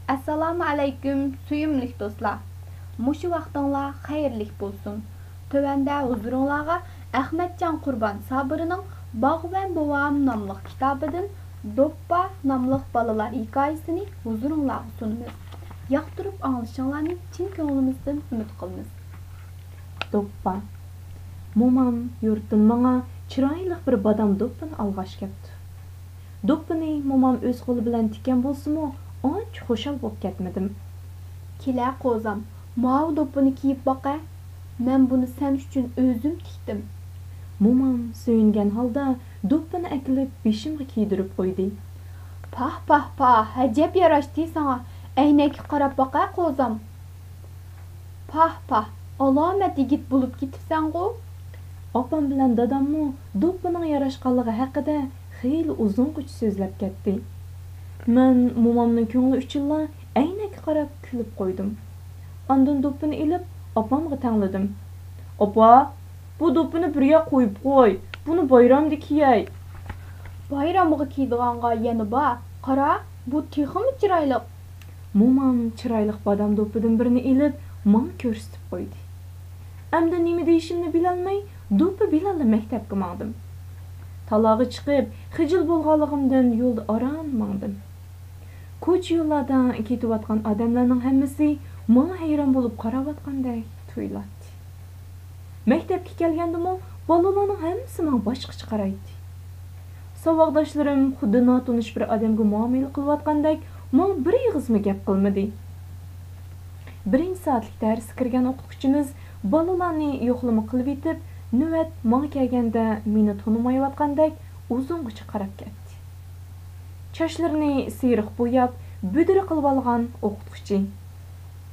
Assalomu alaykum suyumlik do'stlar. Mushu vaqtinglar xayrlik bo'lsin. Tövəndə huzuringlarga Ahmadjon Qurbon Sabirning Bog'van bovam nomli kitobidan Doppa nomli bolalar hikoyasini huzuringlarga sunamiz. Yoqtirib anglashinglarni chin ko'nglimizdan umid qilamiz. Doppa. Momam yurtdan menga chiroyli bir badam doppani alg'ash kepti. Doppani momam o'z qo'li bilan tikkan bo'lsa-mu, ancha xushal bo'lib ketmadim. Kela qo'zam, mau doppani kiyib baqa. Men buni sen uchun o'zim tikdim. Momam suyungan holda doppani akilib beshimga kiydirib qo'ydi. Pah, ajab yarashdi sana. Aynakka qarab baqa qo'zam. Pah, alomat yigit bo'lib ketibsan-ku. Opam bilan dadammu doppaning yarashqanligi haqida xeyli uzun-quch so'zlab ketdi. Men momamning ko'ngli uchun aynakka qarab kulib qo'ydim. Ondan doppani ilib opamga tangladim. Opa, bu doppani birga qo'yib qo'y. Buni bayramda kiyay. Bayramga kiydiganga yana bor. Qara, bu texmi chiroyli. Momam chiroyli badam doppidan birini ilib menga ko'rsatib qo'ydi. Endi nima deyishimni bilolmay, doppa bilan maktabga bordim. Talog'i chiqib, xijil bo'lganligimdan yo'lda aran mangdim. Ko'cha yo'llardan ketayotgan odamlarning hammasi menga hayron bo'lib qarayotgandek tuyuladi. Maktabga kelgandimmo, bolalarning hammasi menga boshqacha qaraydi. Saboqdoshlarim xuddi notanish bir odamga muomala qilayotgandek, men bir yig'izmi gap qilmadi. Birinchi soatlik darsga kirgan o'qituvchimiz bolalarni yo'qlama qilib etib, navbat menga kelganda meni tonimayotgandek uzungacha qarab ketdi. Chochlarini siyriq bo'yab, budri qilib olgan o'qituvchi.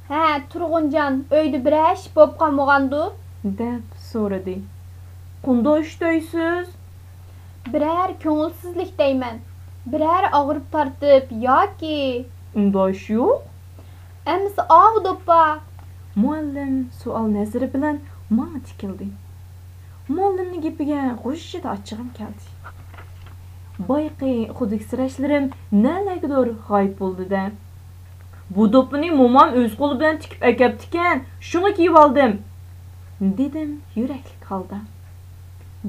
Ha, Turg'unjon, uyda birash bo'p qolmagandu deb so'radi. Qanday ishdaysiz? Biror ko'ngilsizlik deyman. Biror og'rib tortib yoki Unday ish yo'q. Amsi og'u doppa. Muallim savol nazari bilan menga tikildi. Muallimning gapiga g'ushida achchig'im keldi. Boyqi xudiksirashlarim nalagidir g'oyib bo'ldi-da. Bu doppani momam o'z qo'li bilan tikib akaptikan, shuni kiyib oldim, dedim yurakli holda.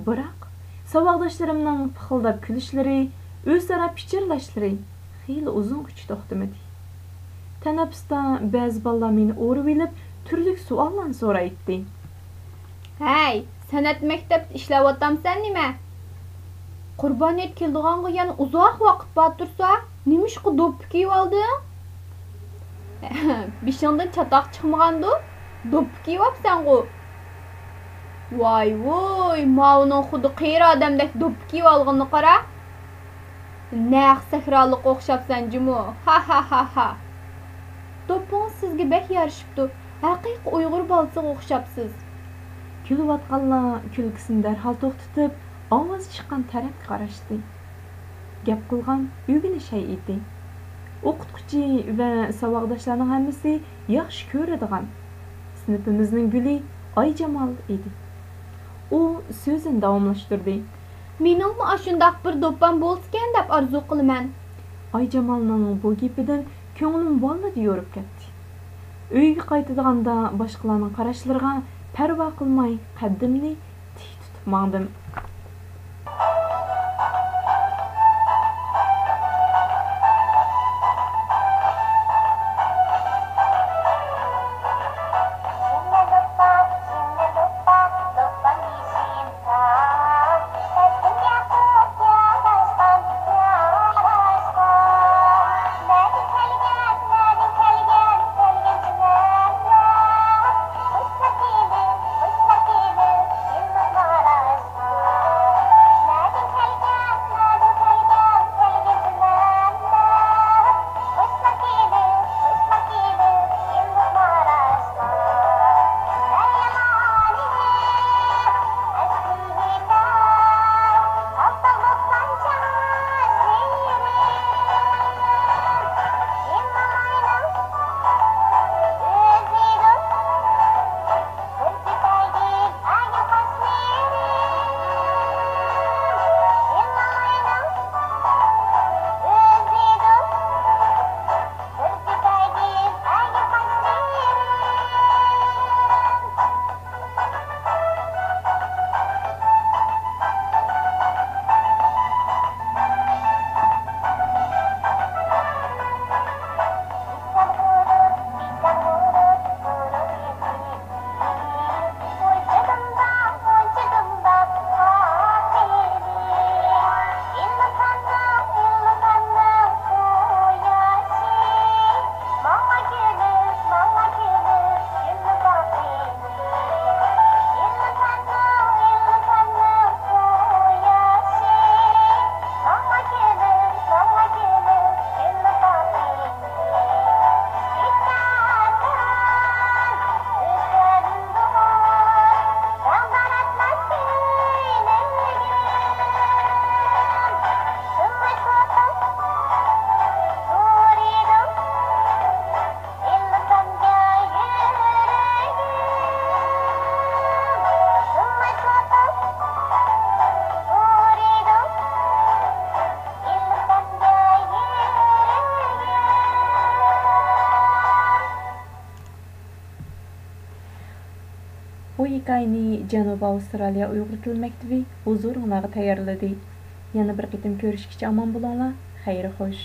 Biroq saboqdoshlarimning pixildab kulishlari, o'zaro pichirlashlari xeyli uzungacha to'xtamadi. Tanaffusda ba'zi bolalar meni o'rib olib, turli savollarni so'raydi. Hey, san'at maktabida ishlayapsan nima? Qurboniyat keldiganga yana uzoq vaqt bor tursa, nimishqa do'ppi kiyib olding? Bishingdan chatoq chiqmagandu, do'ppi kiyibsan-ku. Voy, ma'uning xuddi qiyra odamdek do'ppi kiyib olganini qara. Naq sakroliq o'xshabsan jumu. Ha. Do'ppingiz sizga bek yarashibdi. Haqiqiy Uyg'ur bolasiga o'xshabsiz. Kulayotganlar kulgisini darhol to'xtatib, ovoz chiqqan tarafga qarashdi. Gap qilgan o'g'li shay edi. O'qituvchi va saboqdoshlarning hammasi yaxshi ko'radigan sinfimizning guli Oyjamol edi. U so'zini davomlashtirdi. Meningmi ashundaq bir do'ppam bo'lsa-kan deb orzu qilaman. Oyjamolning bu gapidan ko'nglim bo'lmadi yorib ketdi. Uyga qaytadiganida boshqalarning qarashlariga parvo qilmay qaddimni tik tutib mangdim. Bu hikoyani Janubiy Avstraliya Uyg'ur tili maktabi huzuringizga tayyorladi. Yana bir qitim ko'rishguncha omon bo'linglar. Xayr xo'sh.